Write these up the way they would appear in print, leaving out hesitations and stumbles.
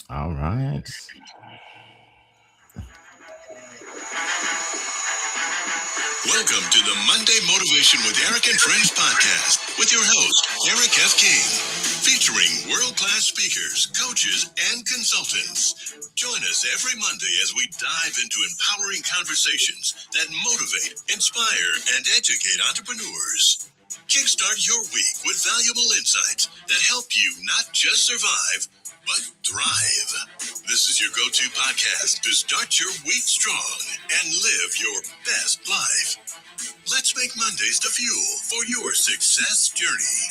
All right. Welcome to the Monday Motivation with Eric and Friends podcast with your host, Eric F. King, featuring world-class speakers, coaches, and consultants. Join us every Monday as we dive into empowering conversations that motivate, inspire, and educate entrepreneurs. Kickstart your week with valuable insights that help you not just survive, but thrive. This is your go-to podcast to start your week strong and live your best life. Let's make Mondays the fuel for your success journey.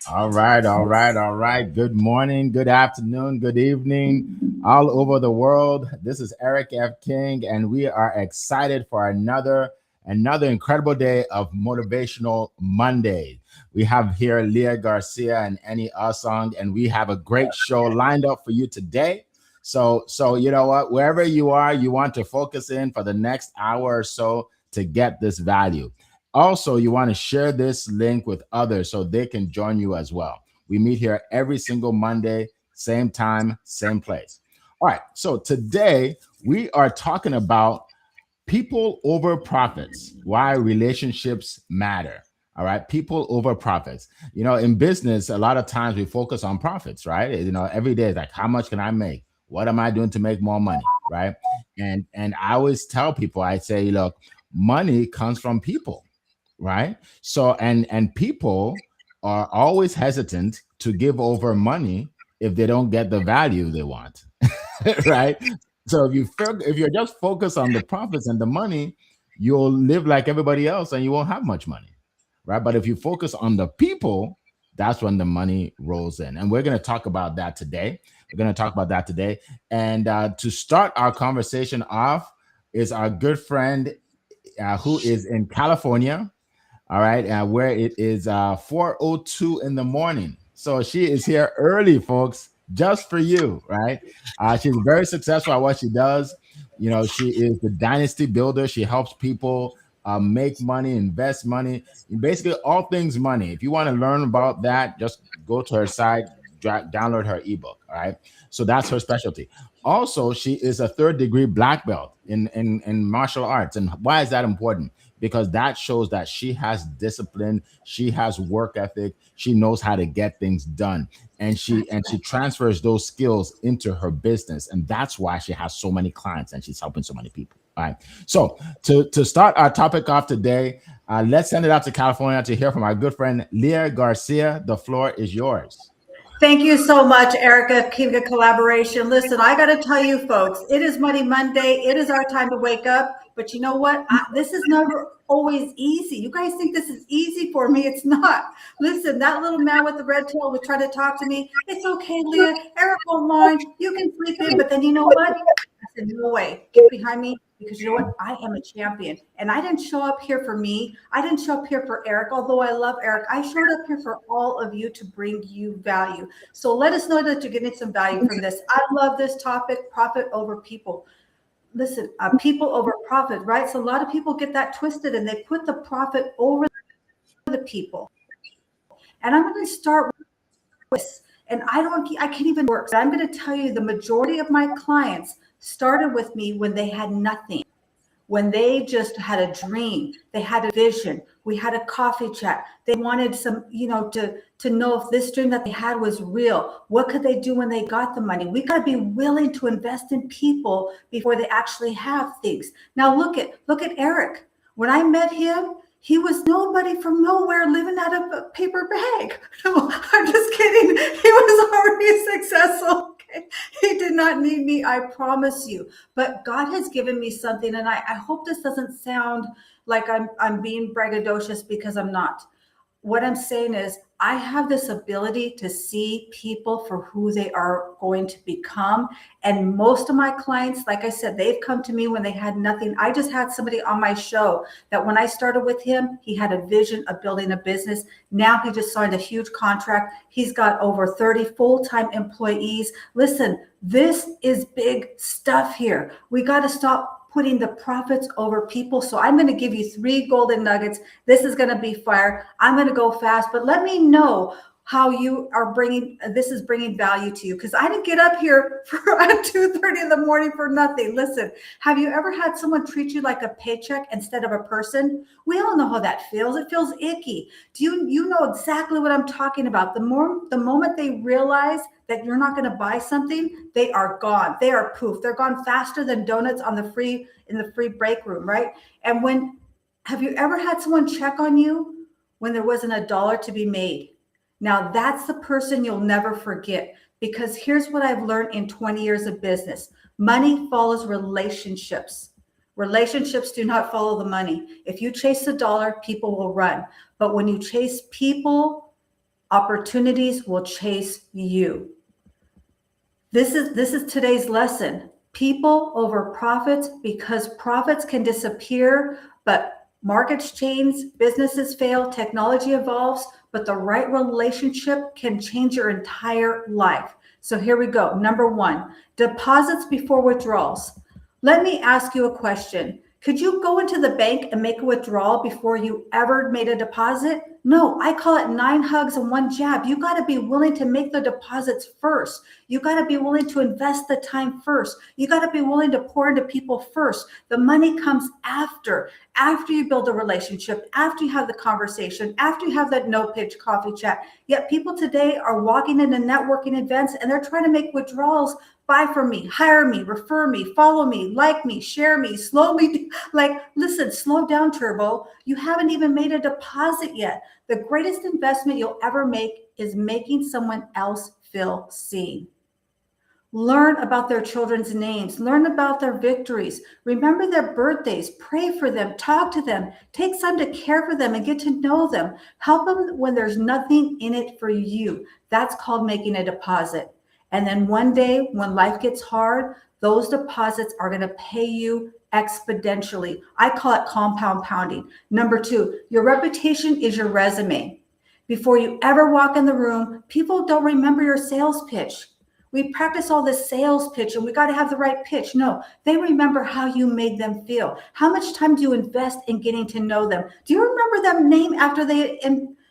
All right. All right. All right. Good morning, good afternoon, good evening, all over the world. This is Eric F. King, and we are excited for another incredible day of Motivational Monday. We have here Leah Garcia and Annie Asong, and we have a great show lined up for you today. So you know what? Wherever you are, you want to focus in for the next hour or so to get this value. Also, you want to share this link with others so they can join you as well. We meet here every single Monday, same time, same place. All right. So today we are talking about people over profits, why relationships matter. All right. People over profits. In business, a lot of times we focus on profits, right? Every day is like, how much can I make? What am I doing to make more money? Right. And I always tell people, I say, look, money comes from people, right? So and people are always hesitant to give over money if they don't get the value they want, right? So if you're just focused on the profits and the money, you'll live like everybody else and you won't have much money, right? But if you focus on the people, that's when the money rolls in, and we're going to talk about that today. And to start our conversation off is our good friend who is in California. All right, where it is 4:02 in the morning. So she is here early, folks, just for you, right? She's very successful at what she does. She is the dynasty builder. She helps people make money, invest money, basically all things money. If you want to learn about that, just go to her site, download her ebook. All right, so that's her specialty. Also, she is a third-degree black belt in martial arts. And why is that important? Because that shows that she has discipline, she has work ethic, she knows how to get things done, and she transfers those skills into her business, and that's why she has so many clients and she's helping so many people. All right. So to start our topic off today, let's send it out to California to hear from our good friend Leah Garcia. The floor is yours. Thank you so much, Erica, Kinga Collaboration. Listen, I got to tell you, folks, it is Money Monday. It is our time to wake up. But you know what? This is never always easy. You guys think this is easy for me. It's not. Listen, that little man with the red tail was trying to talk to me. It's okay, Leah. Eric won't mind. You can sleep in. But then you know what? I said, no way. Get behind me. Because you know what? I am a champion. And I didn't show up here for me. I didn't show up here for Eric, although I love Eric. I showed up here for all of you to bring you value. So let us know that you're getting some value from this. I love this topic, profit over people. Listen, people over profit, right? So a lot of people get that twisted and they put the profit over the people. And I'm going to start with this. And I can't even work. So I'm going to tell you the majority of my clients started with me when they had nothing, when they just had a dream, they had a vision. We had a coffee chat. They wanted some, to know if this dream that they had was real. What could they do when they got the money? We got to be willing to invest in people before they actually have things. Now look at Eric. When I met him, he was nobody from nowhere living out of a paper bag. No, I'm just kidding. He was already successful. Okay? He did not need me, I promise you. But God has given me something, and I hope this doesn't sound like I'm being braggadocious, because I'm not. What I'm saying is I have this ability to see people for who they are going to become. And most of my clients, like I said, they've come to me when they had nothing. I just had somebody on my show that when I started with him, he had a vision of building a business. Now he just signed a huge contract. He's got over 30 full-time employees. Listen, this is big stuff here. We got to stop putting the profits over people. So I'm going to give you 3 golden nuggets. This is going to be fire. I'm going to go fast, but let me know how you are this is bringing value to you, because I didn't get up here at 2:30 in the morning for nothing. Listen, have you ever had someone treat you like a paycheck instead of a person? We all know how that feels. It feels icky. Do you know exactly what I'm talking about? The moment they realize that you're not going to buy something, they are gone. They are poof. They're gone faster than donuts in the free break room, right? And have you ever had someone check on you when there wasn't a dollar to be made? Now that's the person you'll never forget, because here's what I've learned in 20 years of business. Money follows relationships. Relationships do not follow the money. If you chase the dollar, people will run. But when you chase people, opportunities will chase you. This is today's lesson. People over profits, because profits can disappear, but markets change, businesses fail, technology evolves, but the right relationship can change your entire life. So here we go. Number 1, deposits before withdrawals. Let me ask you a question. Could you go into the bank and make a withdrawal before you ever made a deposit? No, I call it 9 hugs and 1 jab. You got to be willing to make the deposits first. You got to be willing to invest the time first. You got to be willing to pour into people first. The money comes after you build a relationship, after you have the conversation, after you have that no-pitch coffee chat. Yet people today are walking into networking events and they're trying to make withdrawals. Buy from me, hire me, refer me, follow me, like me, share me, slow me. Like, listen, slow down, Turbo. You haven't even made a deposit yet. The greatest investment you'll ever make is making someone else feel seen. Learn about their children's names. Learn about their victories. Remember their birthdays. Pray for them. Talk to them. Take time to care for them and get to know them. Help them when there's nothing in it for you. That's called making a deposit. And then one day when life gets hard, those deposits are going to pay you exponentially. I call it compound pounding. Number 2, your reputation is your resume. Before you ever walk in the room, people don't remember your sales pitch. We practice all this sales pitch and we got to have the right pitch. No, they remember how you made them feel. How much time do you invest in getting to know them? Do you remember their name after they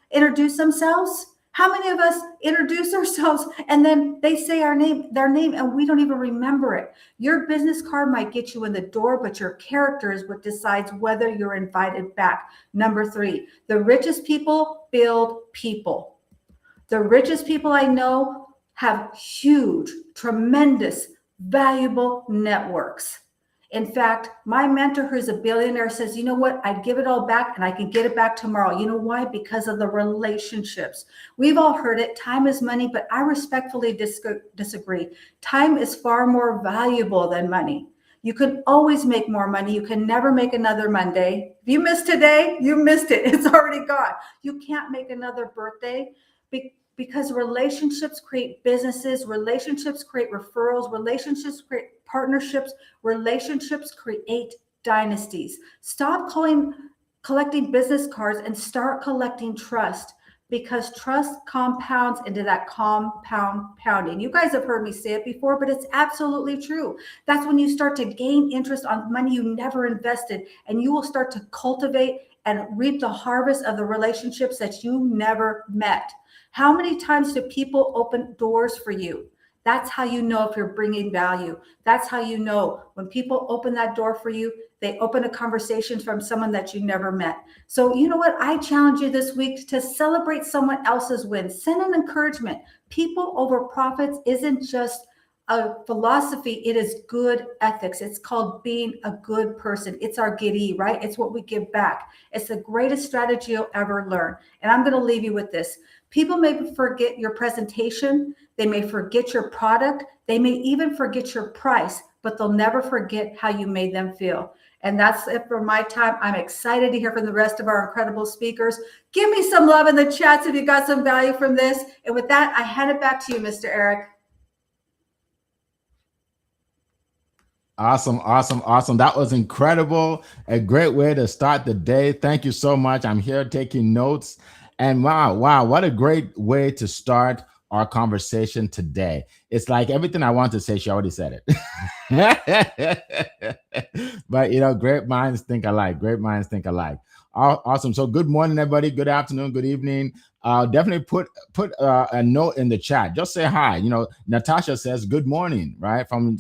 introduce themselves? How many of us introduce ourselves and then they say their name, and we don't even remember it? Your business card might get you in the door, but your character is what decides whether you're invited back. Number 3, the richest people build people. The richest people I know have huge, tremendous, valuable networks. In fact, my mentor, who's a billionaire, says, you know what? I'd give it all back and I can get it back tomorrow. You know why? Because of the relationships. We've all heard it. Time is money, but I respectfully disagree. Time is far more valuable than money. You can always make more money. You can never make another Monday. If you missed today, you missed it. It's already gone. You can't make another birthday because relationships create businesses, relationships create referrals, relationships create partnerships, relationships create dynasties. Stop collecting business cards and start collecting trust, because trust compounds into that compound pounding. You guys have heard me say it before, but it's absolutely true. That's when you start to gain interest on money you never invested, and you will start to cultivate and reap the harvest of the relationships that you never met. How many times do people open doors for you? That's how you know if you're bringing value. That's how you know when people open that door for you, they open a conversation from someone that you never met. So you know what? I challenge you this week to celebrate someone else's wins. Send an encouragement. People over profits isn't just a philosophy. It is good ethics. It's called being a good person. It's our giddy, right? It's what we give back. It's the greatest strategy you'll ever learn. And I'm going to leave you with this. People may forget your presentation. They may forget your product. They may even forget your price, but they'll never forget how you made them feel. And that's it for my time. I'm excited to hear from the rest of our incredible speakers. Give me some love in the chats if you got some value from this. And with that, I hand it back to you, Mr. Eric. Awesome. That was incredible. A great way to start the day. Thank you so much. I'm here taking notes. And wow, what a great way to start our conversation today. It's like everything I want to say, she already said it. But great minds think alike. Great minds think alike. Awesome. So good morning, everybody. Good afternoon. Good evening. Definitely put a note in the chat. Just say hi. Natasha says good morning, right? From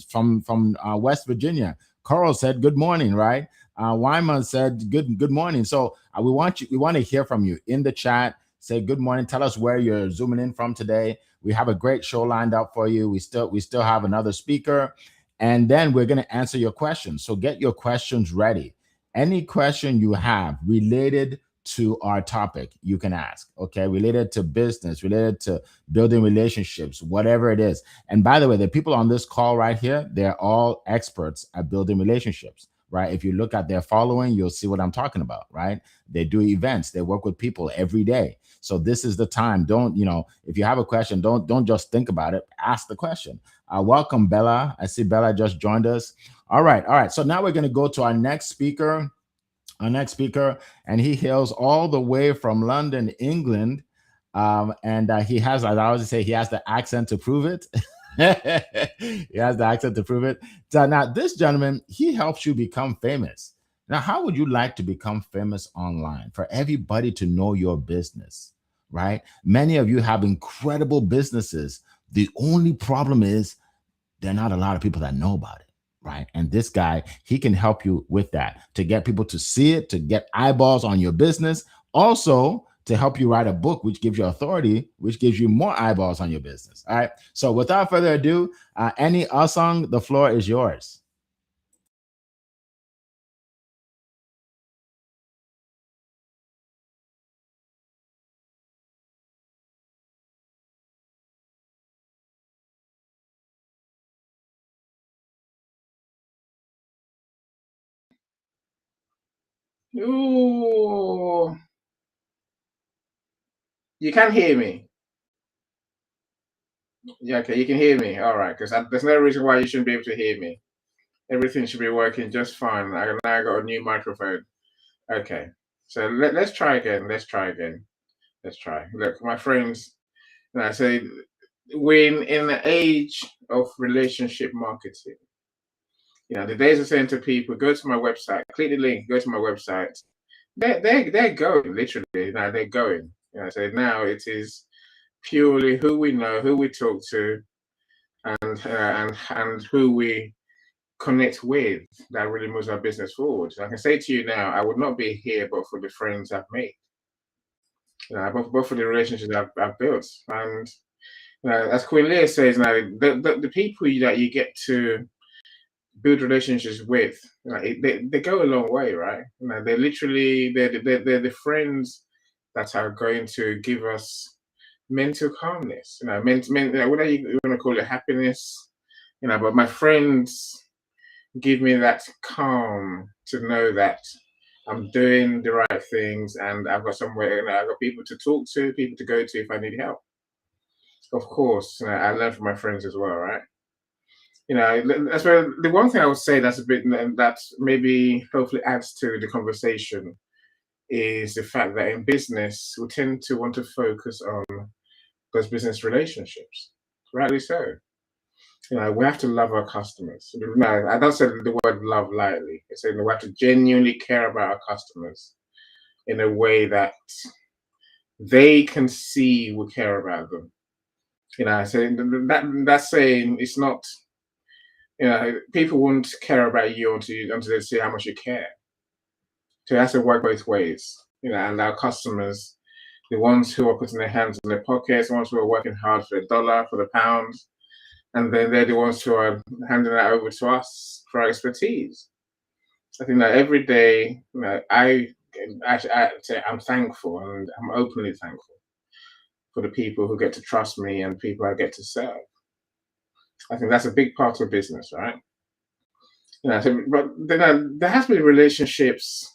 West Virginia. Carl said good morning, right? Wyman said good morning. So we want to hear from you in the chat. Say good morning. Tell us where you're zooming in from today. We have a great show lined up for you. We still have another speaker, and then we're going to answer your questions. So get your questions ready. Any question you have related to our topic, you can ask. Okay, related to business, related to building relationships, whatever it is. And by the way, the people on this call right here, they're all experts at building relationships. Right? If you look at their following, you'll see what I'm talking about, right? They do events, they work with people every day. So this is the time. Don't, if you have a question, don't just think about it. Ask the question. Welcome, Bella. I see Bella just joined us. All right. So now we're going to go to our next speaker. And he hails all the way from London, England. And he has, as I always say, he has the accent to prove it. He has the accent to prove it. So now this gentleman, he helps you become famous. Now, how would you like to become famous online? For everybody to know your business, right? Many of you have incredible businesses. The only problem is there are not a lot of people that know about it, right? And this guy, he can help you with that, to get people to see it, to get eyeballs on your business. Also, to help you write a book, which gives you authority, which gives you more eyeballs on your business. All right. So without further ado, Annie Asong, the floor is yours. Ooh. You can hear me. Yeah, okay, you can hear me. All right, because there's no reason why you shouldn't be able to hear me. Everything should be working just fine. Now I got a new microphone. Okay, so let's try again. Let's try. Look, my friends, I say we're in the age of relationship marketing. The days of saying to people, go to my website, click the link, go to my website. They're going literally. Now they're going. So now it is purely who we know, who we talk to, and who we connect with that really moves our business forward. So I can say to you now, I would not be here but for the friends I've made. Both for the relationships I've built. And as Queen Leah says, now the people that you get to build relationships with, they go a long way, right? They're literally they're the friends that are going to give us mental calmness. Whatever you want to call it, happiness. But my friends give me that calm to know that I'm doing the right things and I've got somewhere. I've got people to talk to, people to go to if I need help. Of course, I learn from my friends as well, right? That's where the one thing I would say that's a bit that maybe hopefully adds to the conversation is the fact that in business we tend to want to focus on those business relationships. Rightly so. We have to love our customers. I don't say the word love lightly. It's saying we have to genuinely care about our customers in a way that they can see we care about them. So that's saying it's not. People won't care about you until they see how much you care. So it has to work both ways. And our customers, the ones who are putting their hands in their pockets, the ones who are working hard for the dollar, for the pound, and then they're the ones who are handing that over to us for our expertise. I think that every day, I'm thankful, and I'm openly thankful for the people who get to trust me and people I get to serve. I think that's a big part of business, right? But there has to be relationships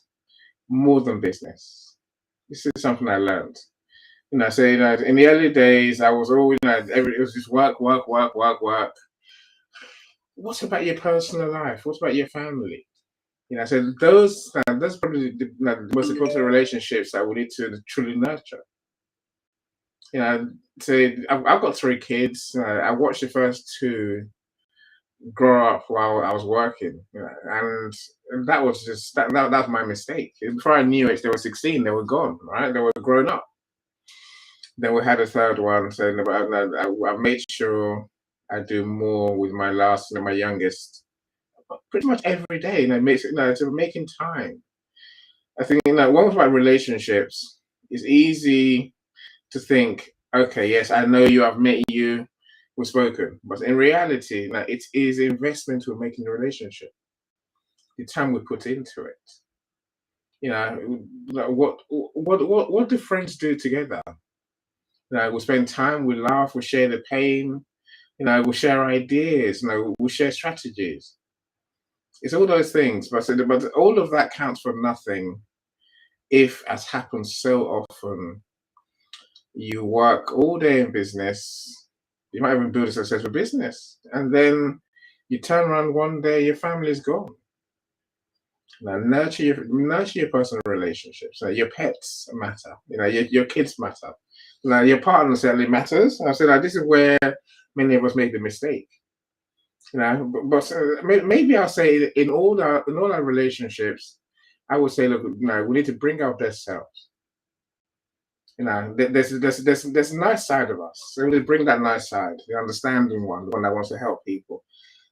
more than business. This is something I learned. In the early days, I was always, it was just work. What about your personal life? What about your family? So those probably the most important relationships that we need to truly nurture. You know, so I've got 3 kids. I watched the first 2 grow up while I was working, and that was just that was my mistake. Before I knew it, they were 16. They were gone. Right, they were grown up. Then we had a third one. So I made sure I do more with my last, my youngest, pretty much every day. So making time. I think one with my relationships, it's easy to think, okay, yes, I know you, I've met you, we've spoken, but in reality, it is investment we make in the relationship. The time we put into it. What do friends do together? We spend time, we laugh, we share the pain. We share ideas. We share strategies. It's all those things, but all of that counts for nothing if, as happens so often, you work all day in business. You might even build a successful business, and then you turn around one day, your family's gone. Now, nurture your personal relationships. Your pets matter. Your kids matter. Now, your partner certainly matters. I said this is where many of us make the mistake. But maybe I'll say in all our relationships, I would say, look, we need to bring our best selves. There's a nice side of us. So we bring that nice side, the understanding one, the one that wants to help people,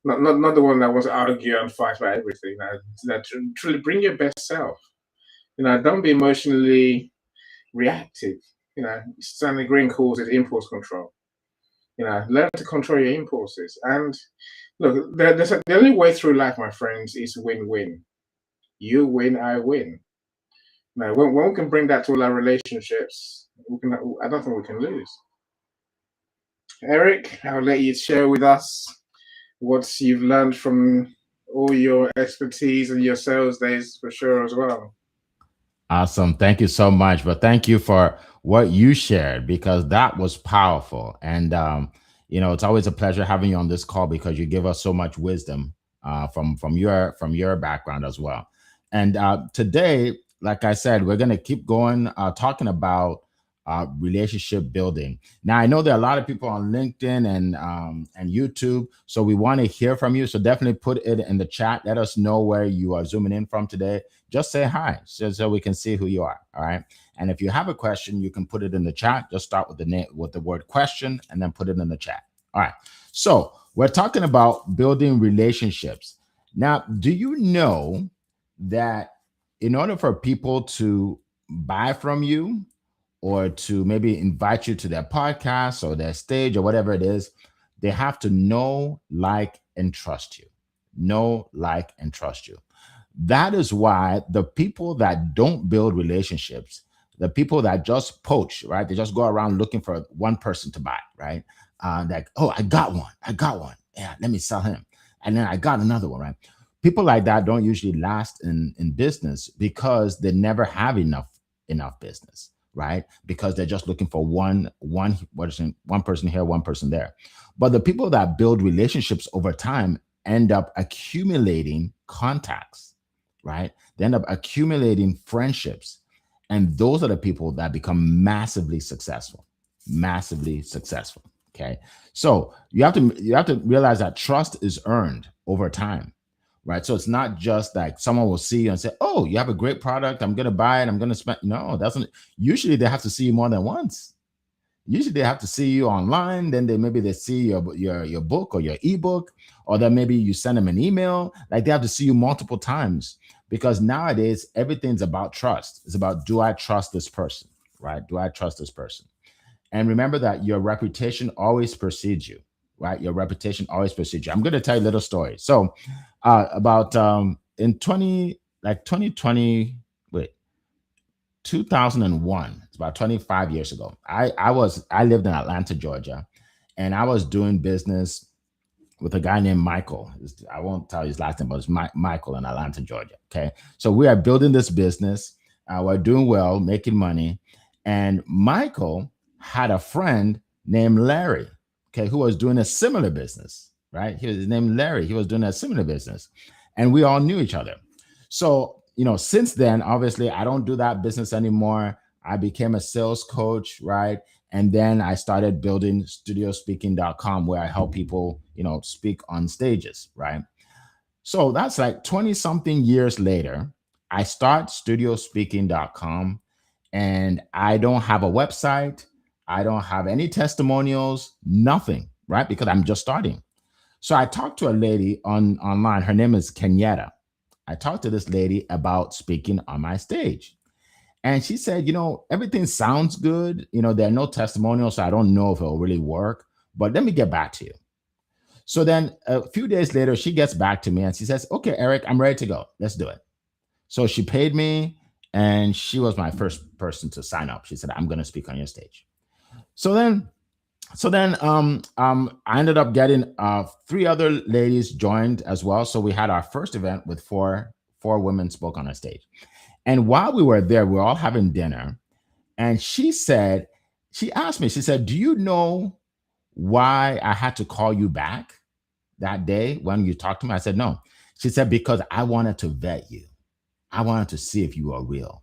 not the one that wants to argue and fight about everything. Truly bring your best self. Don't be emotionally reactive. Stanley Green calls it impulse control. Learn to control your impulses. And look, the only way through life, my friends, is win-win. You win, I win. Now, when we can bring that to all our relationships, I don't think we can lose. Eric, I'll let you share with us what you've learned from all your expertise and your sales days, for sure, as well. Awesome. Thank you so much. But thank you for what you shared, because that was powerful. And, it's always a pleasure having you on this call, because you give us so much wisdom from your background as well. And today, like I said, we're going to keep going talking about relationship building. Now, I know there are a lot of people on LinkedIn and YouTube, so we want to hear from you. So definitely put it in the chat. Let us know where you are zooming in from today. Just say hi so we can see who you are. All right. And if you have a question, you can put it in the chat. Just start with the word question and then put it in the chat. All right. So we're talking about building relationships. Now, do you know that in order for people to buy from you, or to maybe invite you to their podcast or their stage or whatever it is, they have to know, like, and trust you. Know, like, and trust you. That is why the people that don't build relationships, the people that just poach, right? They just go around looking for one person to buy, right? Like, oh, I got one. Yeah, let me sell him. And then I got another one, right? People like that don't usually last in business, because they never have enough business, right? Because they're just looking for one person here, one person there. But the people that build relationships over time end up accumulating contacts, right? They end up accumulating friendships. And those are the people that become massively successful. Okay. So you have to realize that trust is earned over time. Right. So it's not just like someone will see you and say, oh, you have a great product, I'm going to buy it, I'm going to spend. No, usually they have to see you more than once. Usually they have to see you online. Then they see your book or your ebook, or then maybe you send them an email. Like, they have to see you multiple times, because nowadays everything's about trust. It's about, do I trust this person? Right. Do I trust this person? And remember that your reputation always precedes you. Right. Your reputation always precedes you. I'm going to tell you a little story. So about in 2020, 2001, it's about 25 years ago. I lived in Atlanta, Georgia, and I was doing business with a guy named Michael. I won't tell you his last name, but it's Michael in Atlanta, Georgia. Okay. So we are building this business. We're doing well, making money. And Michael had a friend named Larry, okay, who was doing a similar business, right? His name Larry. He was doing a similar business, and we all knew each other. So, since then, obviously, I don't do that business anymore. I became a sales coach, right? And then I started building studiospeaking.com, where I help people, speak on stages, right? So that's like 20 something years later. I start studiospeaking.com, and I don't have a website. I don't have any testimonials, nothing, right? Because I'm just starting. So I talked to a lady online. Her name is Kenyatta. I talked to this lady about speaking on my stage. And she said, everything sounds good. There are no testimonials, so I don't know if it'll really work, but let me get back to you. So then a few days later, she gets back to me and she says, okay, Eric, I'm ready to go. Let's do it. So she paid me, and she was my first person to sign up. She said, I'm going to speak on your stage. So then I ended up getting 3 other ladies joined as well. So we had our first event with four women spoke on a stage. And while we were there, we were all having dinner. And she asked me, she said, do you know why I had to call you back that day when you talked to me? I said, no. She said, because I wanted to vet you. I wanted to see if you are real.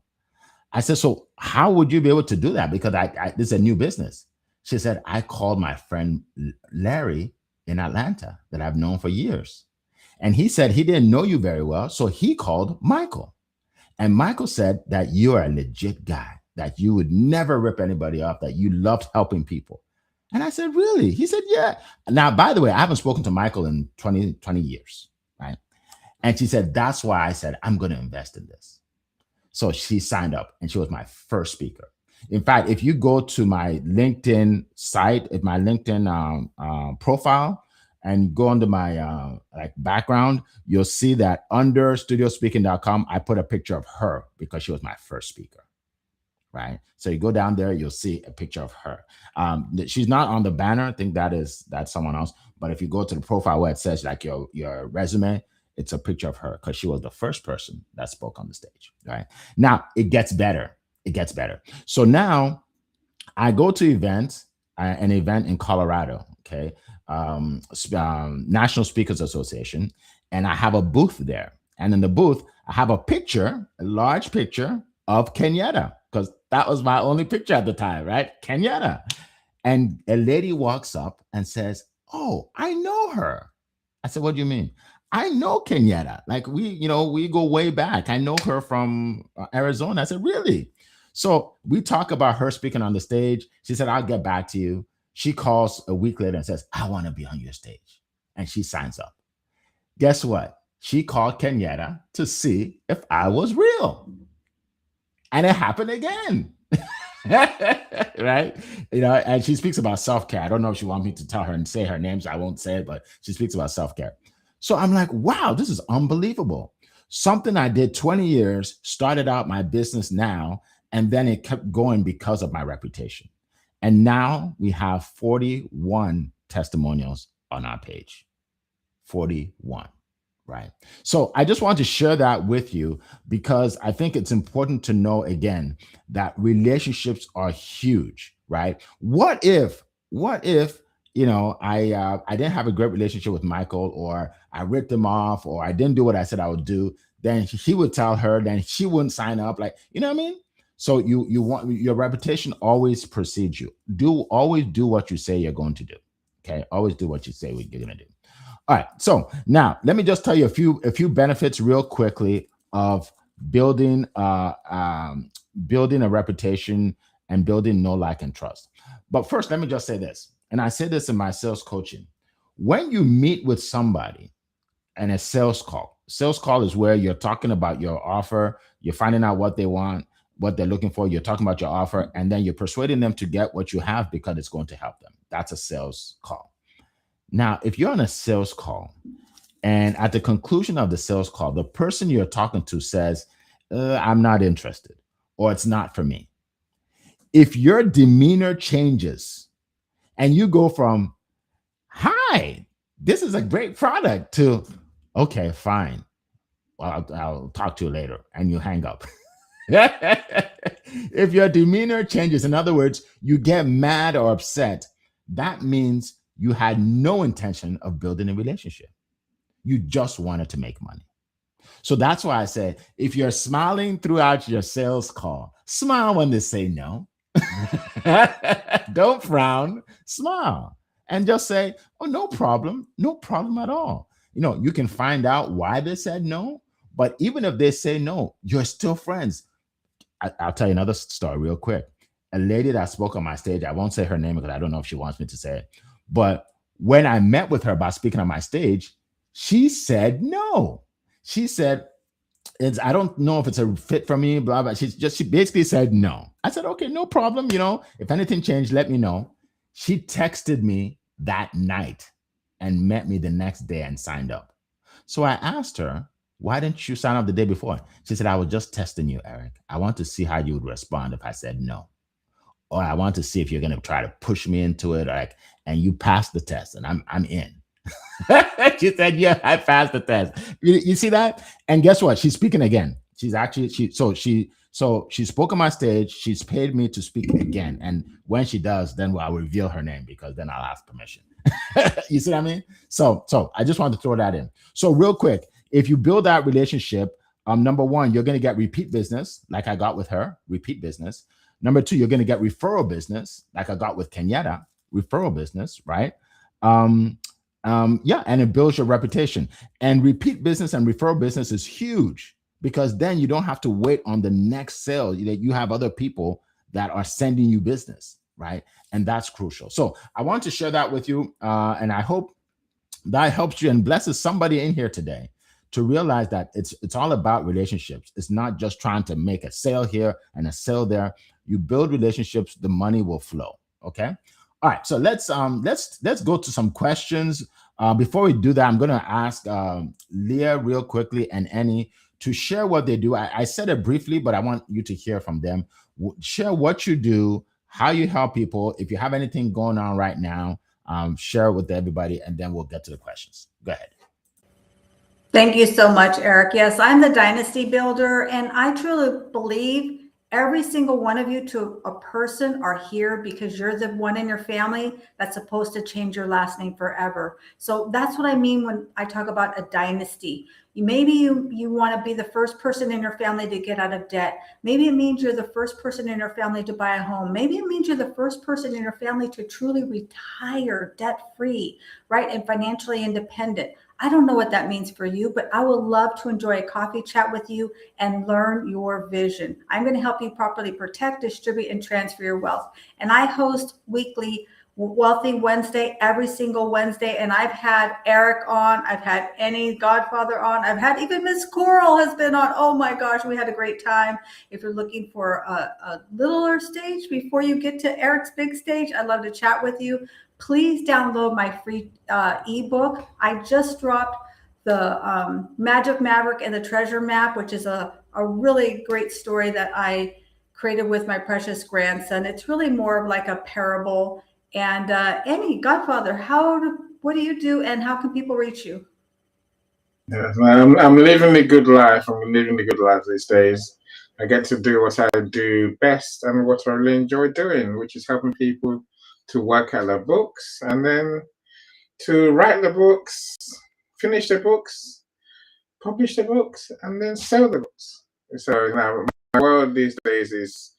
I said, so how would you be able to do that? Because this is a new business. She said, I called my friend Larry in Atlanta that I've known for years. And he said he didn't know you very well. So he called Michael. And Michael said that you are a legit guy, that you would never rip anybody off, that you loved helping people. And I said, really? He said, yeah. Now, by the way, I haven't spoken to Michael in 20 years, right? And she said, that's why I said, I'm going to invest in this. So she signed up, and she was my first speaker. In fact, if you go to my LinkedIn site, at my LinkedIn profile, and go under my background, you'll see that under studiospeaking.com, I put a picture of her because she was my first speaker, right? So you go down there, you'll see a picture of her. She's not on the banner. I think that's someone else. But if you go to the profile where it says like your resume, it's a picture of her because she was the first person that spoke on the stage, right? Now, it gets better. It gets better. So now I go to an event in Colorado, okay? National Speakers Association, and I have a booth there. And in the booth, I have a large picture of Kenyatta, because that was my only picture at the time, right? Kenyatta. And a lady walks up and says, oh, I know her. I said, what do you mean? I know Kenyatta. Like we go way back. I know her from Arizona. I said, really? So we talk about her speaking on the stage. She said, I'll get back to you. She calls a week later and says, I want to be on your stage. And she signs up. Guess what? She called Kenyatta to see if I was real. And it happened again. Right? And she speaks about self-care. I don't know if she wants me to tell her and say her name, so I won't say it, but she speaks about self-care. So I'm like, wow, this is unbelievable. Something I did 20 years, started out my business now, and then it kept going because of my reputation. And now we have 41 testimonials on our page. 41, right? So I just want to share that with you because I think it's important to know, again, that relationships are huge, right? What if I didn't have a great relationship with Michael, or I ripped him off, or I didn't do what I said I would do, then he would tell her, then she wouldn't sign up. Like, you know what I mean? So you want your reputation always precedes you. Always do what you say you're going to do. Okay. Always do what you say you're going to do. All right. So now let me just tell you a few benefits real quickly of building a reputation and building know, like, and trust. But first, let me just say this. And I say this in my sales coaching. When you meet with somebody in a sales call is where you're talking about your offer, you're finding out what they want, what they're looking for, you're talking about your offer, and then you're persuading them to get what you have because it's going to help them. That's a sales call. Now, if you're on a sales call and at the conclusion of the sales call, the person you're talking to says, I'm not interested, or it's not for me. If your demeanor changes and you go from, hi, this is a great product, to, okay, fine, well, I'll talk to you later, and you hang up. If your demeanor changes, in other words, you get mad or upset, that means you had no intention of building a relationship. You just wanted to make money. So that's why I say, if you're smiling throughout your sales call, Smile when they say no. Don't frown, smile, and just say, oh, no problem, no problem at all. You can find out why they said no, but even if they say no, you're still friends. I'll tell you another story real quick. A lady that spoke on my stage, I won't say her name because I don't know if she wants me to say it, but when I met with her about speaking on my stage, she said no. She said, I don't know if it's a fit for me, blah, blah. She basically said no. I said, okay, no problem. If anything changed, let me know. She texted me that night and met me the next day and signed up. So I asked her, why didn't you sign up the day before? She said, I was just testing you, Eric. I want to see how you would respond if I said no. Or I want to see if you're going to try to push me into it, and you passed the test and I'm in. She said, yeah, I passed the test. You see that? And guess what? She's speaking again. She spoke on my stage. She's paid me to speak again. And when she does, then I'll reveal her name because then I'll ask permission. You see what I mean? So I just wanted to throw that in. So real quick, if you build that relationship, number one, you're going to get repeat business like I got with her, repeat business. Number two, you're going to get referral business like I got with Kenyatta, referral business, right? And it builds your reputation. And repeat business and referral business is huge because then you don't have to wait on the next sale. You have other people that are sending you business, right? And that's crucial. So I want to share that with you. And I hope that helps you and blesses somebody in here today to realize that it's all about relationships. It's not just trying to make a sale here and a sale there. You build relationships, the money will flow. Okay. All right. So let's go to some questions. Before we do that, I'm going to ask Leah real quickly and Annie to share what they do. I said it briefly, but I want you to hear from them. Share what you do, how you help people. If you have anything going on right now, share it with everybody, and then we'll get to the questions. Go ahead. Thank you so much, Eric. Yes, I'm the Dynasty Builder, and I truly believe every single one of you to a person are here because you're the one in your family that's supposed to change your last name forever. So that's what I mean when I talk about a dynasty. Maybe you want to be the first person in your family to get out of debt. Maybe it means you're the first person in your family to buy a home. Maybe it means you're the first person in your family to truly retire debt-free, right? And financially independent. I don't know what that means for you, but I would love to enjoy a coffee chat with you and learn your vision. I'm going to help you properly protect, distribute, and transfer your wealth. And I host weekly Wealthy Wednesday every single Wednesday. And I've had Eric on. I've had Annie Godfather on. I've had even Miss Coral has been on. Oh my gosh, we had a great time. If you're looking for a littler stage before you get to Eric's big stage, I'd love to chat with you. Please download my free ebook. I just dropped the Magic Maverick and the Treasure Map, which is a really great story that I created with my precious grandson. It's really more of like a parable. And Annie Godfather, what do you do, and how can people reach you? Yeah, I'm living the good life. I'm living the good life these days. I get to do what I do best and what I really enjoy doing, which is helping people to work out their books and then to write the books, finish the books, publish the books, and then sell the books. So now my world these days is,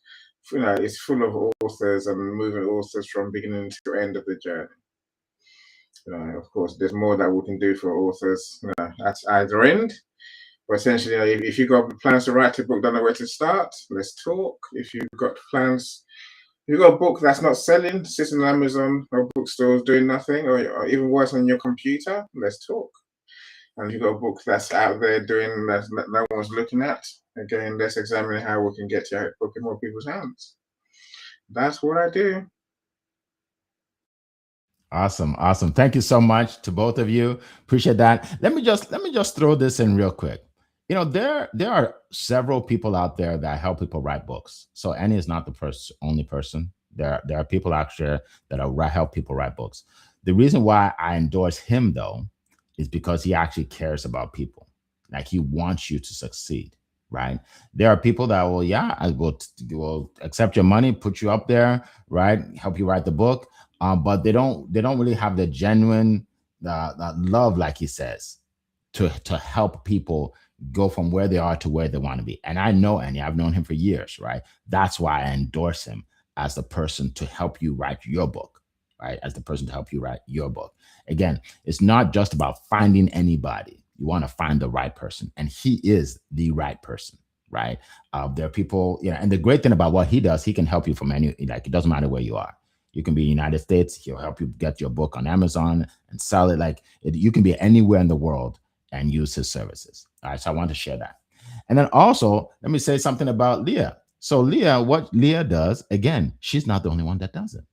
it's full of authors and moving authors from beginning to end of the journey. Of course, there's more that we can do for authors at either end. But essentially, if you've got plans to write a book, don't know where to start, let's talk. If you've got a book that's not selling, sits on Amazon or bookstores doing nothing, or even worse on your computer, let's talk. And if you've got a book that's out there doing that no one's looking at, again, let's examine how we can get your book in more people's hands. That's what I do. Awesome. Thank you so much to both of you. Appreciate that. Let me just throw this in real quick. There are several people out there that help people write books. So Annie is not the only person. There are people out there that help people write books. The reason why I endorse him though is because he actually cares about people. Like he wants you to succeed, right? There are people that will accept your money, put you up there, right? Help you write the book, but they don't really have the genuine love, like he says, to help people go from where they are to where they want to be. And I know Annie, I've known him for years, right? That's why I endorse him as the person to help you write your book, right? As the person to help you write your book. Again, it's not just about finding anybody. You want to find the right person, and he is the right person, right? There are people, and the great thing about what he does, he can help you from like, it doesn't matter where you are. You can be in the United States. He'll help you get your book on Amazon and sell it. You can be anywhere in the world and use his services. All right. So I want to share that. And then also, let me say something about Leah. So Leah, what Leah does, again, she's not the only one that does it.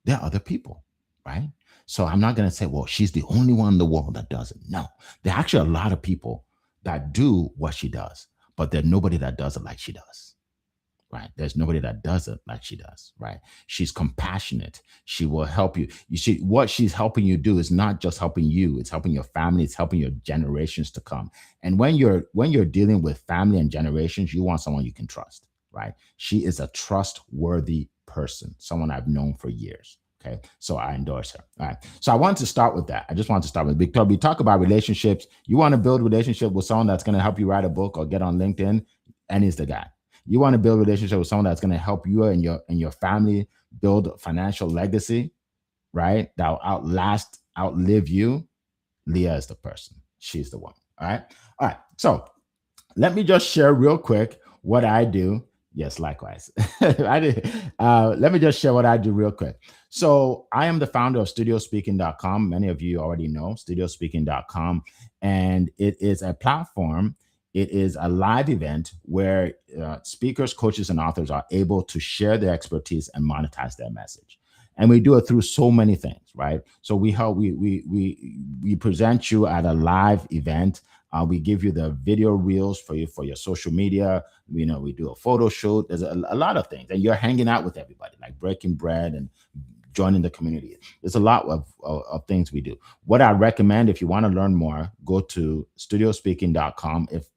There are other people, right? So I'm not going to say, well, she's the only one in the world that does it. No, there are actually a lot of people that do what she does, but there's nobody that does it like she does. Right. There's nobody that does it like she does. Right. She's compassionate. She will help you. You see, what she's helping you do is not just helping you. It's helping your family. It's helping your generations to come. And when you're dealing with family and generations, you want someone you can trust. Right. She is a trustworthy person, someone I've known for years. Okay. So I endorse her. All right. So I want to start with that. I just want to start with, because we talk about relationships. You want to build a relationship with someone that's going to help you write a book or get on LinkedIn, and he's the guy. You want to build a relationship with someone that's going to help you and your family build a financial legacy, right? That will outlive you. Leah is the person. She's the one. All right. All right. So let me just share real quick what I do. Yes, likewise. Let me just share what I do real quick. So I am the founder of studiospeaking.com. Many of you already know studiospeaking.com. And it is a platform. It is a live event where speakers, coaches, and authors are able to share their expertise and monetize their message. And we do it through so many things, right? So we present you at a live event. We give you the video reels for your social media. We do a photo shoot. There's a lot of things, and you're hanging out with everybody, like breaking bread and joining the community. There's a lot of things we do. What I recommend, if you want to learn more, go to studiospeaking.com. If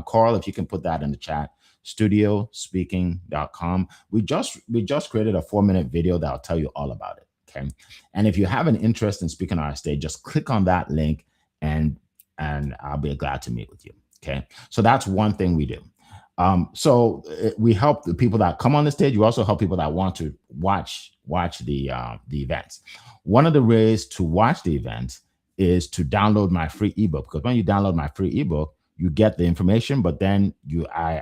Coral, if you can put that in the chat, studiospeaking.com. We just created a 4-minute video that'll tell you all about it. Okay. And if you have an interest in speaking on our stage, just click on that link and I'll be glad to meet with you. Okay. So that's one thing we do. So we help the people that come on the stage. We also help people that want to watch the events. One of the ways to watch the events is to download my free ebook, because when you download my free ebook, you get the information, but then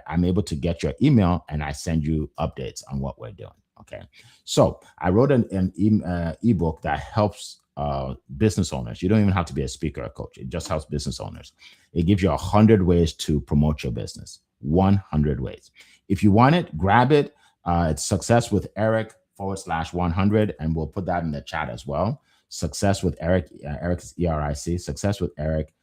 I'm able to get your email and I send you updates on what we're doing. Okay. So I wrote an ebook that helps business owners. You don't even have to be a speaker or coach. It just helps business owners. It gives you 100 ways to promote your business. 100 ways. If you want it, grab it. It's Success with Eric /100, and we'll put that in the chat as well. Success with Eric. Eric is ERIC. Success with Eric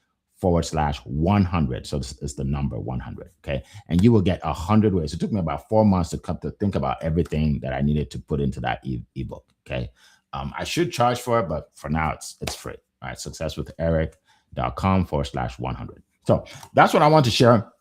/100. So this is the number 100. Okay. And you will get 100 ways. It took me about 4 months to come to think about everything that I needed to put into that ebook. Okay. I should charge for it, but for now it's free. All right. Successwitheric.com /100. So that's what I want to share.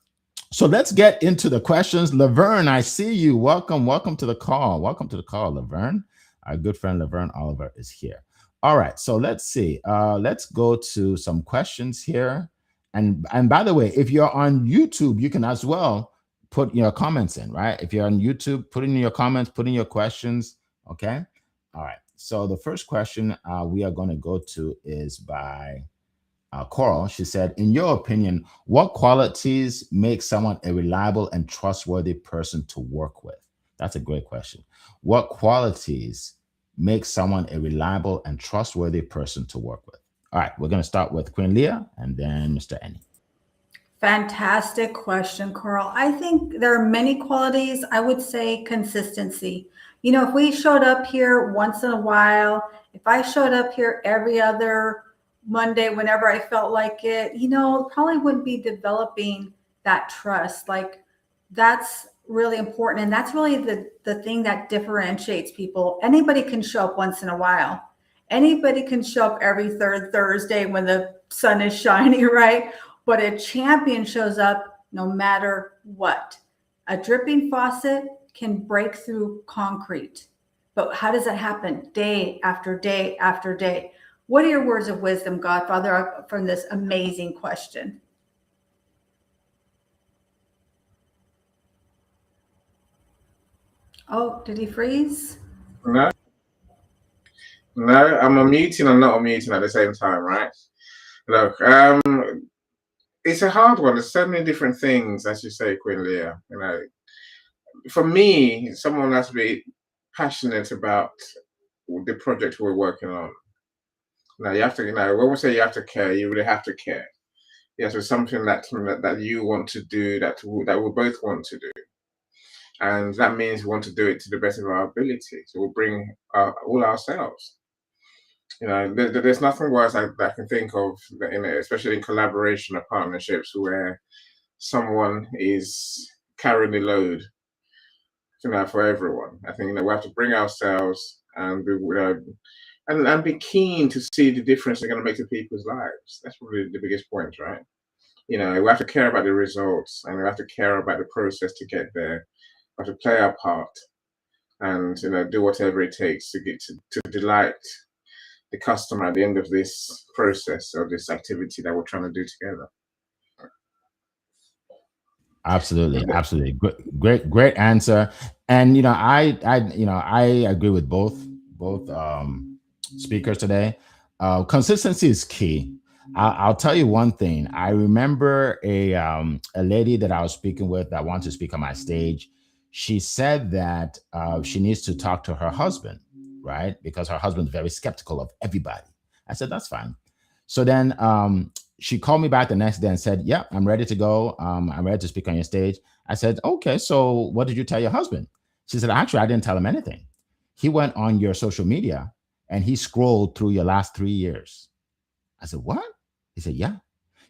So let's get into the questions. Laverne, I see you. Welcome to the call. Welcome to the call, Laverne. Our good friend Laverne Oliver is here. All right, so let's see. Let's go to some questions here. And by the way, if you're on YouTube, you can as well put your comments in, right? If you're on YouTube, put in your comments, put in your questions, okay? All right, so the first question we are going to go to is by Coral. She said, in your opinion, what qualities make someone a reliable and trustworthy person to work with? That's a great question. What qualities make someone a reliable and trustworthy person to work with? All right, we're going to start with Queen Leah and then Mr. Annie. Fantastic question, Coral. I think there are many qualities. I would say consistency. If we showed up here once in a while, if I showed up here every other Monday, whenever I felt like it, probably wouldn't be developing that trust. Like, that's really important. And that's really the thing that differentiates people. Anybody can show up once in a while. Anybody can show up every third Thursday when the sun is shining, right? But a champion shows up no matter what. A dripping faucet can break through concrete. But how does that happen? Day after day after day. What are your words of wisdom, Godfather, from this amazing question? Oh, did he freeze? No, no, I'm unmuting and not unmuting at the same time, right? Look, it's a hard one. There's so many different things, as you say, Queen Leah. You know, for me, someone has to be passionate about the project we're working on. Now, you have to, when we say you have to care, you really have to care. Yes, it's something that you want to do, that we both want to do, and that means we want to do it to the best of our ability. So we'll bring all ourselves. There's nothing worse that I can think of, especially in collaboration or partnerships, where someone is carrying the load, for everyone. I think we have to bring ourselves and and be keen to see the difference they're going to make to people's lives. That's really the biggest point, right? We have to care about the results, and we have to care about the process to get there. We have to play our part, and do whatever it takes to get to delight the customer at the end of this process or this activity that we're trying to do together. Absolutely. Great answer. And I agree with both speakers today. Consistency is key. I'll tell you one thing. I remember a lady that I was speaking with that wanted to speak on my stage. She said that she needs to talk to her husband, right? Because her husband's very skeptical of everybody. I said, that's fine. So then she called me back the next day and said, yeah, I'm ready to go. I'm ready to speak on your stage. I said, okay, so what did you tell your husband? She said, actually, I didn't tell him anything. He went on your social media and he scrolled through your last 3 years. I said, what? He said, yeah.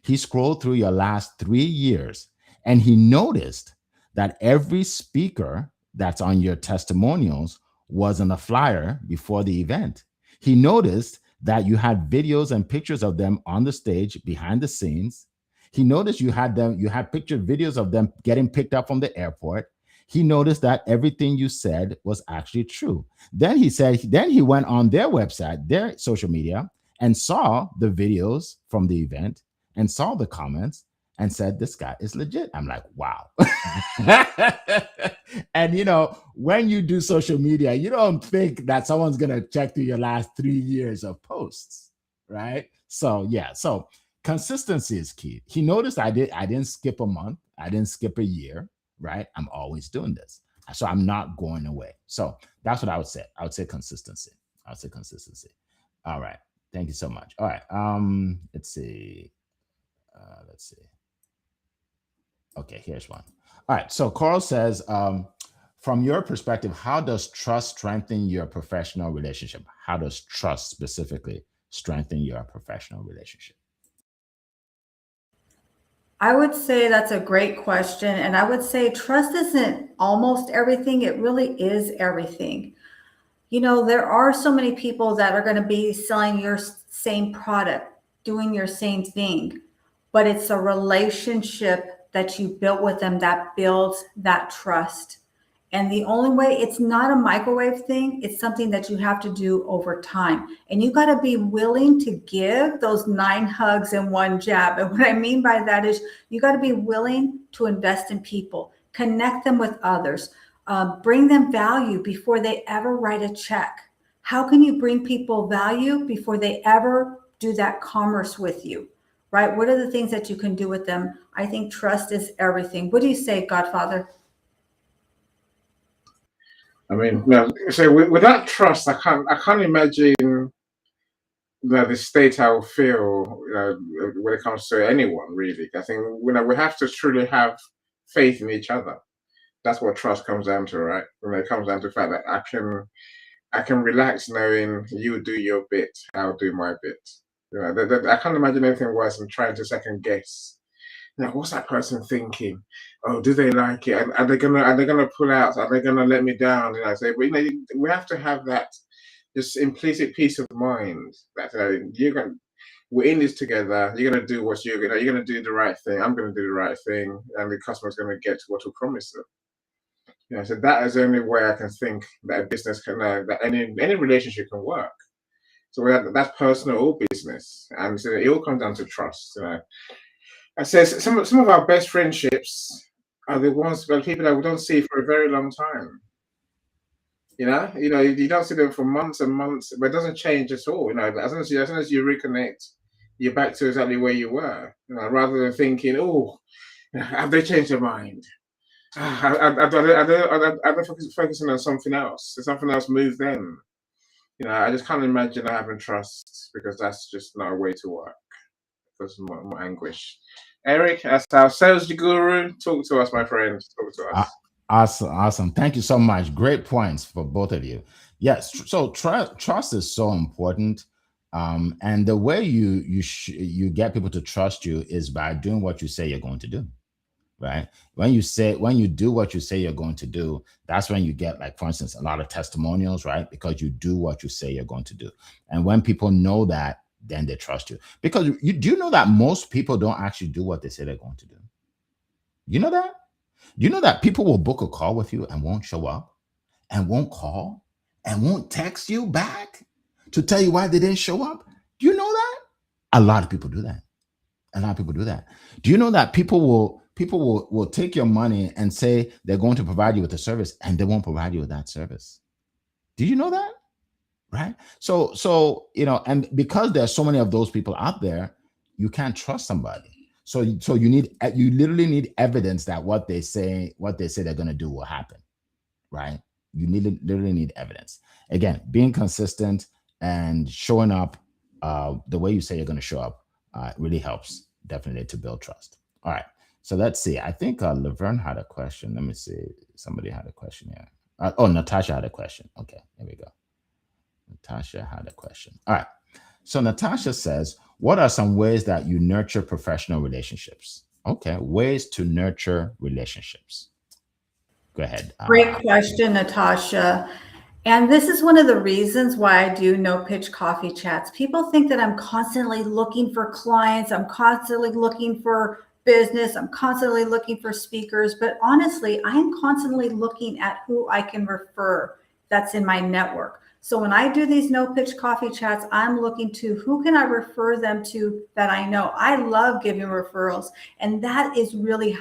He scrolled through your last 3 years and he noticed that every speaker that's on your testimonials was on a flyer before the event. He noticed that you had videos and pictures of them on the stage behind the scenes. He noticed you had picture videos of them getting picked up from the airport. He noticed that everything you said was actually true. Then he went on their website, their social media, and saw the videos from the event and saw the comments and said, this guy is legit. I'm like, wow. And when you do social media, you don't think that someone's going to check through your last 3 years of posts, right? So yeah, so consistency is key. He noticed I didn't skip a month. I didn't skip a year, right? I'm always doing this. So I'm not going away. So that's what I would say. I would say consistency. All right. Thank you so much. All right. Let's see. Okay, here's one. All right. So Coral says, from your perspective, how does trust strengthen your professional relationship? How does trust specifically strengthen your professional relationship? I would say that's a great question. And I would say trust isn't almost everything, it really is everything. There are so many people that are going to be selling your same product, doing your same thing, but it's a relationship that you built with them that builds that trust. And the only way, it's not a microwave thing, it's something that you have to do over time. And you got to be willing to give those 9 hugs and 1 jab. And what I mean by that is you got to be willing to invest in people, connect them with others, bring them value before they ever write a check. How can you bring people value before they ever do that commerce with you, right? What are the things that you can do with them? I think trust is everything. What do you say, Godfather? I mean, so without trust, I can't imagine the state I will feel when it comes to anyone, really. I think we have to truly have faith in each other. That's what trust comes down to, right? When it comes down to the fact that I can relax knowing you do your bit, I'll do my bit. I can't imagine anything worse than trying to second guess. What's that person thinking? Oh, do they like it? Are they gonna pull out? Are they gonna let me down? I say, but we have to have that just implicit peace of mind that we're in this together. You're gonna do what you're gonna do the right thing. I'm gonna do the right thing, and the customer's gonna get what we promise them. So that is the only way I can think that a business can, that any relationship can work. So that's personal or business, and so it all comes down to trust. I say some of our best friendships are the ones, people that we don't see for a very long time. You know, you don't see them for months and months, but it doesn't change at all. You know, as soon as you reconnect, you're back to exactly where you were. You know, rather than thinking, oh, have they changed their mind? I'm focusing on something else. Something else moved them. You know, I just can't imagine having trust because that's just not a way to work. Because more anguish. Eric, as our sales guru, talk to us, my friend. Talk to us. Awesome. Thank you so much. Great points for both of you. Yes. So trust is so important. And the way you get people to trust you is by doing what you say you're going to do. Right. When you do what you say you're going to do, that's when you get, like, for instance, a lot of testimonials, right? Because you do what you say you're going to do. And when people know that, then they trust you. Because do you know that most people don't actually do what they say they're going to do? You know that? You know that people will book a call with you and won't show up and won't call and won't text you back to tell you why they didn't show up? Do you know that? A lot of people do that. A lot of people do that. Do you know that people will take your money and say they're going to provide you with a service, and they won't provide you with that service? Do you know that? Right? So and because there's so many of those people out there, you can't trust somebody. So you literally need evidence that what they say they're going to do will happen. Right? You literally need evidence. Again, being consistent and showing up the way you say you're going to show up really helps, definitely, to build trust. All right. So let's see. I think Laverne had a question. Let me see. Somebody had a question here. Natasha had a question. Okay, here we go. Natasha had a question. All right. So Natasha says, what are some ways that you nurture professional relationships? Okay, ways to nurture relationships. Go ahead. Great question, Natasha. And this is one of the reasons why I do no pitch coffee chats. People think that I'm constantly looking for clients. I'm constantly looking for business. I'm constantly looking for speakers. But honestly, I'm constantly looking at who I can refer that's in my network. So when I do these no pitch coffee chats, I'm looking to who can I refer them to that I know. I love giving referrals. And that is really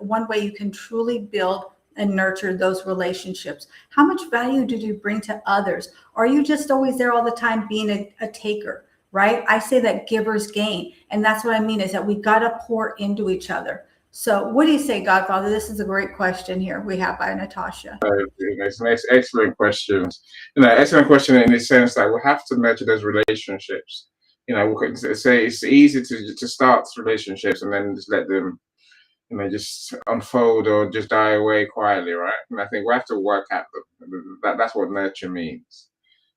one way you can truly build and nurture those relationships. How much value do you bring to others? Are you just always there all the time being a taker, right? I say that givers gain. And that's what I mean, is that we got to pour into each other. So what do you say, Godfather? This is a great question here we have by Natasha. It's an excellent question. Excellent question in the sense that we have to nurture those relationships. We could say it's easy to start relationships and then just let them just unfold or just die away quietly, right? And I think we have to work at them. That's what nurture means.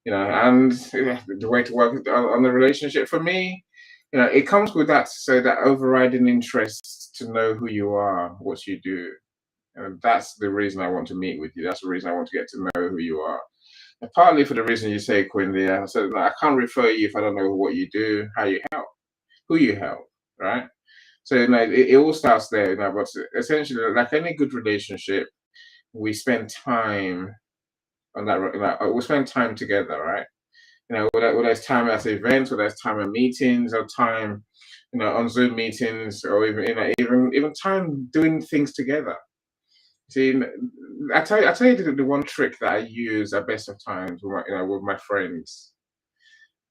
And the way to work on the relationship for me, it comes with that overriding interest to know who you are, what you do. And that's the reason I want to meet with you. That's the reason I want to get to know who you are. And partly for the reason you say, Quinley, I said, I can't refer you if I don't know what you do, how you help, who you help, right? So it all starts there. But essentially, like any good relationship, we spend time on that. We spend time together, right? Whether it's time at events, whether it's time at meetings, or time, on Zoom meetings, or even time doing things together. See, I tell you the one trick that I use at best of times with my friends.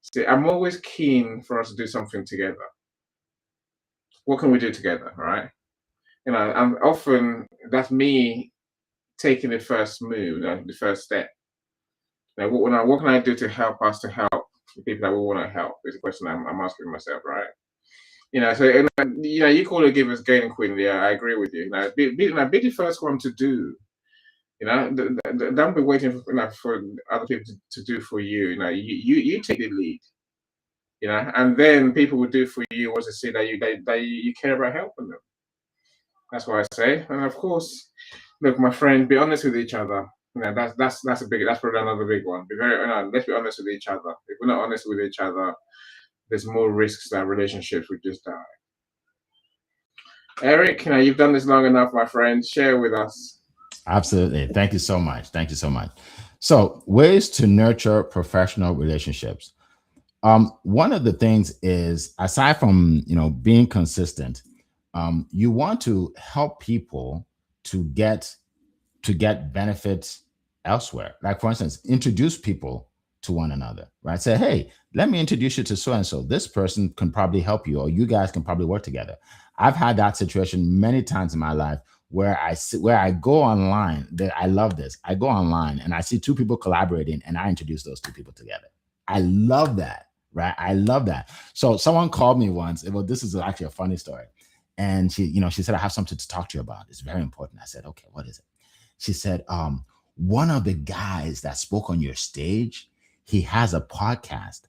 See, I'm always keen for us to do something together. What can we do together, right? I'm often, that's me taking the first move, the first step. What can I do to help us to help the people that we want to help? Is the question I'm asking myself, right? So you call it givers gain, Queen. Yeah, I agree with you. Be the first one to do. Don't be waiting for other people to do for you. You take the lead. And then people will do for you once they see that you care about helping them. That's what I say. And of course, look, my friend, be honest with each other. That's probably another big one. Let's be honest with each other. If we're not honest with each other, there's more risks that relationships would just die. Eric, you've done this long enough, my friend. Share with us. Absolutely. Thank you so much. So, ways to nurture professional relationships. One of the things is, aside from being consistent, you want to help people to get benefits elsewhere. Like, for instance, introduce people to one another, right? Say, hey, let me introduce you to so and so. This person can probably help you, or you guys can probably work together. I've had that situation many times in my life where I go online. I love this. I go online and I see two people collaborating, and I introduce those two people together. I love that, right? I love that. So someone called me once. Well, this is actually a funny story, and she said, I have something to talk to you about. It's very important. I said, okay, what is it? She said, one of the guys that spoke on your stage, he has a podcast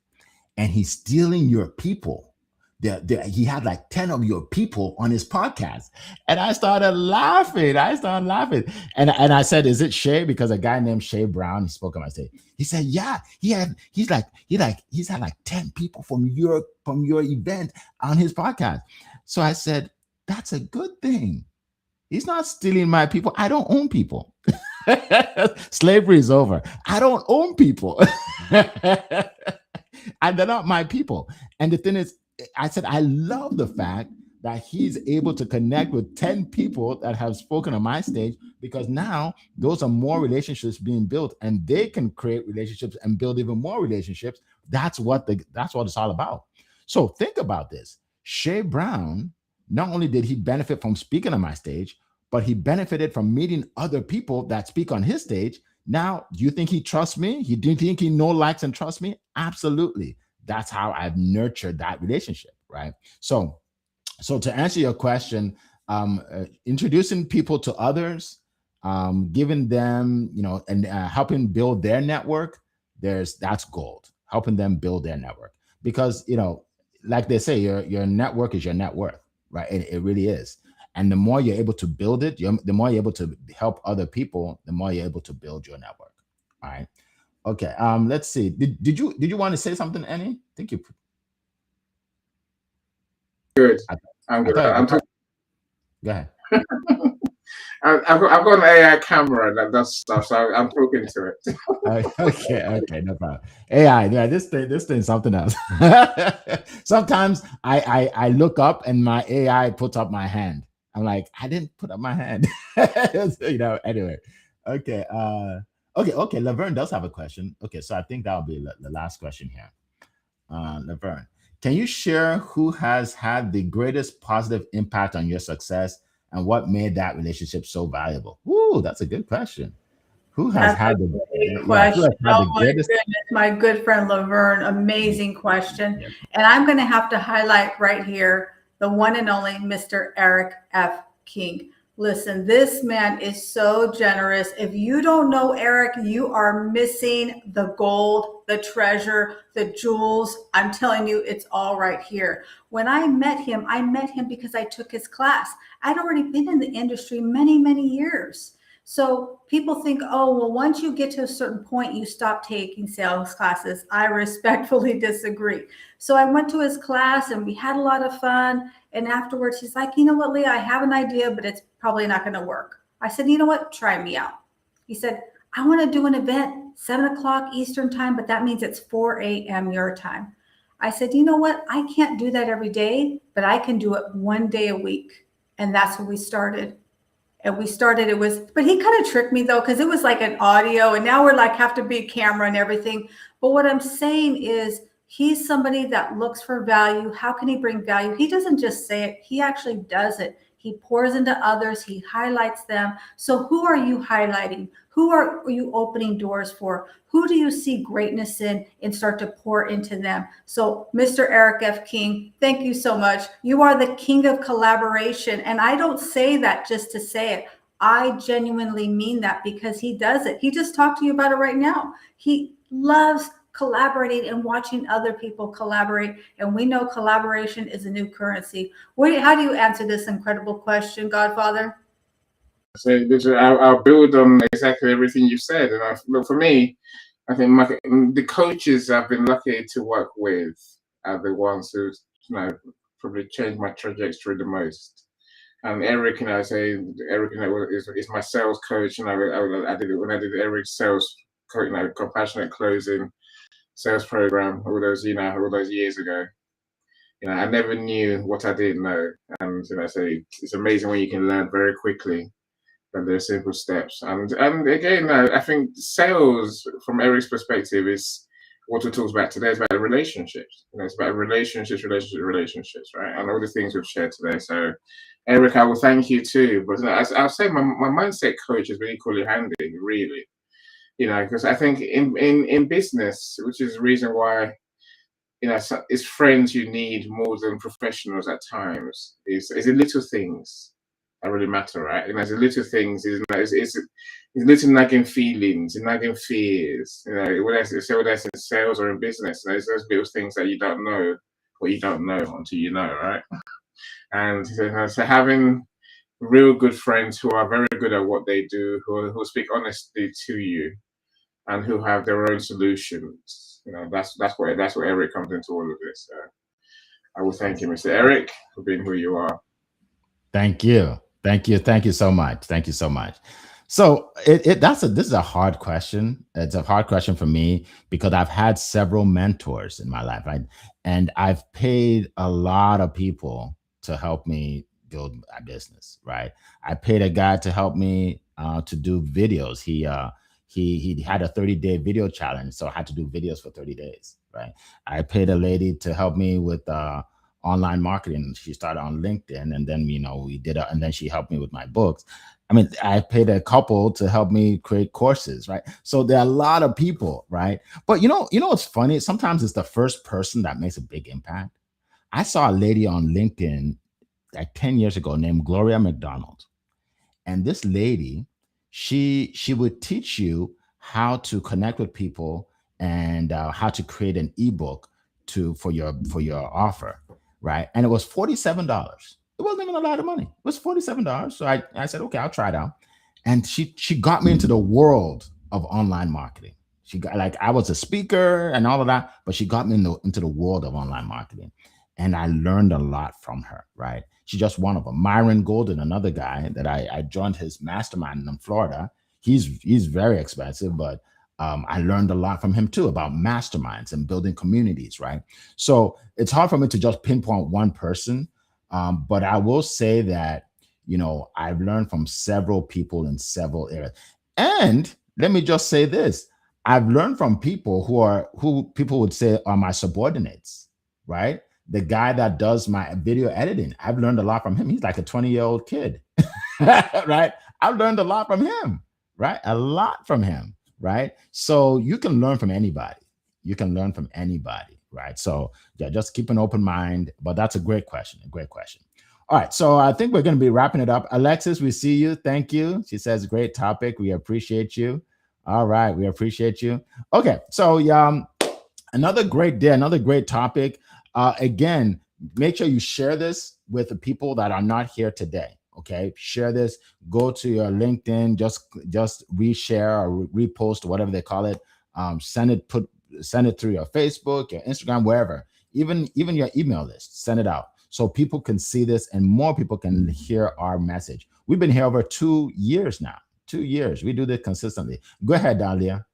and he's stealing your people. He had like 10 of your people on his podcast. And I started laughing. And I said, is it Shay? Because a guy named Shay Brown, he spoke on my stage. He said, yeah, he's had like 10 people from your event on his podcast. So I said, that's a good thing. He's not stealing my people. I don't own people. Slavery is over. I don't own people. And they're not my people. And the thing is, I said, I love the fact that he's able to connect with 10 people that have spoken on my stage, because now those are more relationships being built, and they can create relationships and build even more relationships. That's what it's all about. So think about this. Shay Brown, not only did he benefit from speaking on my stage, but he benefited from meeting other people that speak on his stage. Now, do you think he trusts me? Do you think he likes and trusts me? Absolutely. That's how I've nurtured that relationship, right? So to answer your question, introducing people to others, giving them, and helping build their network, that's gold. Helping them build their network, because like they say, your network is your net worth, right? It really is. And the more you're able to build it, the more you're able to help other people, the more you're able to build your network. All right. Okay. Let's see. Did you want to say something, Annie? Thank you. Good. I'm good. Go ahead. I've got an AI camera that does stuff, so I'm talking to it. Okay, no problem. AI, yeah, this thing's something else. Sometimes I look up and my AI puts up my hand. I'm like, I didn't put up my hand. Anyway. Okay. Okay. Laverne does have a question. Okay, so I think that'll be the last question here. Laverne, can you share who has had the greatest positive impact on your success and what made that relationship so valuable? Ooh, that's a good question. Who has had the question? Oh my goodness, my good friend Laverne, amazing question. Yep. And I'm going to have to highlight right here the one and only Mr. Eric F. King. Listen, this man is so generous. If you don't know Eric, you are missing the gold, the treasure, the jewels. I'm telling you, it's all right here. When I met him because I took his class. I'd already been in the industry many, many years. So people think, oh, well, once you get to a certain point, you stop taking sales classes. I respectfully disagree. So I went to his class and we had a lot of fun. And afterwards, he's like, you know what, Leah, I have an idea, but it's probably not going to work. I said, you know what, try me out. He said, I want to do an event 7 o'clock Eastern time, but that means it's 4 a.m. your time. I said, you know what, I can't do that every day, but I can do it one day a week. And that's when we started. But he kind of tricked me though, because it was like an audio and now we're like have to be camera and everything. But what I'm saying is he's somebody that looks for value. How can he bring value? He doesn't just say it. He actually does it. He pours into others. He highlights them. So who are you highlighting? Who are you opening doors for? Who do you see greatness in and start to pour into them? So Mr. Eric F. King, thank you so much. You are the king of collaboration. And I don't say that just to say it. I genuinely mean that because he does it. He just talked to you about it right now. He loves collaborating and watching other people collaborate. And we know collaboration is a new currency. How do you answer this incredible question, Godfather? So I'll build on exactly everything you said. And for me, I think the coaches I've been lucky to work with are the ones who probably changed my trajectory the most. And Eric, Eric, is my sales coach. I did it when I did Eric's sales coach, compassionate closing sales program all those years ago. I never knew what I didn't know, and so it's amazing when you can learn very quickly. That they're simple steps. And again, I think sales, from Eric's perspective, is what we talked about today. Is about relationships. It's about relationships, right? And all the things we've shared today. So, Eric, I will thank you too. But I'll say my mindset coach has been equally handy, really. Because I think in business, which is the reason why, it's friends you need more than professionals at times. Is the little things that really matter, right? It's the little things, it's little nagging feelings and nagging fears. Whether that's in sales or in business, there's those little things that you don't know what you don't know until you know, right? And so having real good friends who are very good at what they do, who speak honestly to you, and who have their own solutions. That's where Eric comes into all of this. I will thank you, Mr. Eric, for being who you are. Thank you. Thank you so much. Thank you so much. So this is a hard question. It's a hard question for me because I've had several mentors in my life, right? And I've paid a lot of people to help me build a business, right? I paid a guy to help me to do videos. He had a 30-day video challenge, so I had to do videos for 30 days, right? I paid a lady to help me with online marketing. She started on LinkedIn, and then we did and then she helped me with my books. I mean, I paid a couple to help me create courses, right? So there are a lot of people, right? But you know what's funny? Sometimes it's the first person that makes a big impact. I saw a lady on LinkedIn like 10 years ago named Gloria McDonald. And this lady, she would teach you how to connect with people and how to create an ebook for your offer, right? And it was $47. It wasn't even a lot of money. It was $47. So I said, okay, I'll try it out. And she got me into the world of online marketing. She got, like, I was a speaker and all of that, but she got me into the world of online marketing. And I learned a lot from her, right? She's just one of them. Myron Golden, another guy that I joined his mastermind in Florida. He's very expensive, but I learned a lot from him too about masterminds and building communities, right? So it's hard for me to just pinpoint one person, but I will say that, I've learned from several people in several areas. And let me just say this. I've learned from people who people would say are my subordinates, right? The guy that does my video editing, I've learned a lot from him. He's like a 20-year-old kid, right? I've learned a lot from him, right? A lot from him, right? So you can learn from anybody. You can learn from anybody, right? So yeah, just keep an open mind. But that's a great question, All right, so I think we're going to be wrapping it up. Alexis, we see you. Thank you. She says, great topic. We appreciate you. All right, we appreciate you. Okay, so another great day, another great topic. Again, make sure you share this with the people that are not here today. Okay, share this. Go to your LinkedIn, just reshare or repost, whatever they call it. Send it through your Facebook, your Instagram, wherever. Even your email list. Send it out so people can see this and more people can hear our message. We've been here over 2 years now. 2 years. We do this consistently. Go ahead, Dahlia.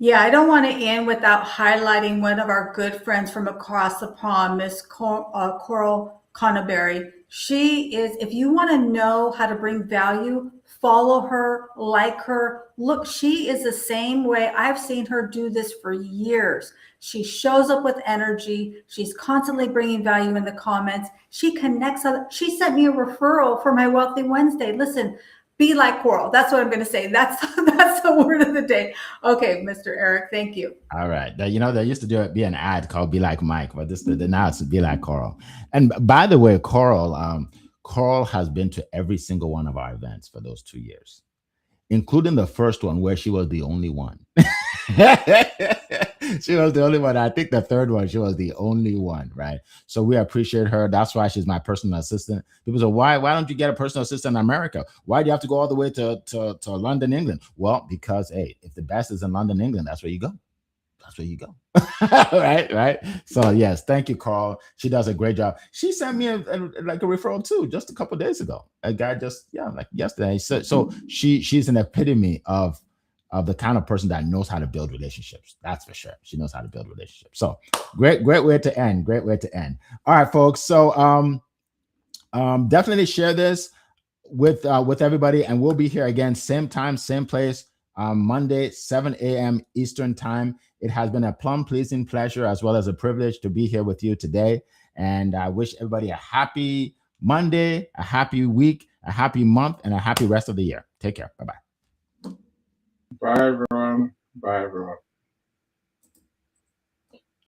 Yeah, I don't want to end without highlighting one of our good friends from across the pond, Miss Coral Conaberry. She is, if you want to know how to bring value, follow her, like her. Look, she is the same way. I've seen her do this for years. She shows up with energy. She's constantly bringing value in the comments. She connects. She sent me a referral for my Wealthy Wednesday. Listen, be like Coral. That's what I'm going to say. That's the word of the day. Okay, Mr. Eric, thank you. All right. They used to be an ad called Be Like Mike, but now it's Be Like Coral. And by the way, Coral has been to every single one of our events for those 2 years, including the first one where she was the only one. She was the only one. I think the third one, she was the only one, right? So we appreciate her. That's why she's my personal assistant. People say, why don't you get a personal assistant in America? Why do you have to go all the way to London, England? Well, because, hey, if the best is in London, England, that's where you go. That's where you go. Right. So yes, thank you, Carl. She does a great job. She sent me a referral too, just a couple of days ago. A guy like yesterday. So she's an epitome of the kind of person that knows how to build relationships. That's for sure. She knows how to build relationships. So great way to end. Great way to end. All right, folks. So definitely share this. with everybody, and we'll be here again, same time, same place, Monday, 7 a.m. Eastern time. It has been a plum pleasing pleasure as well as a privilege to be here with you today. And I wish everybody a happy Monday, a happy week, a happy month, and a happy rest of the year. Take care. Bye-bye. Bye, everyone. Bye, everyone.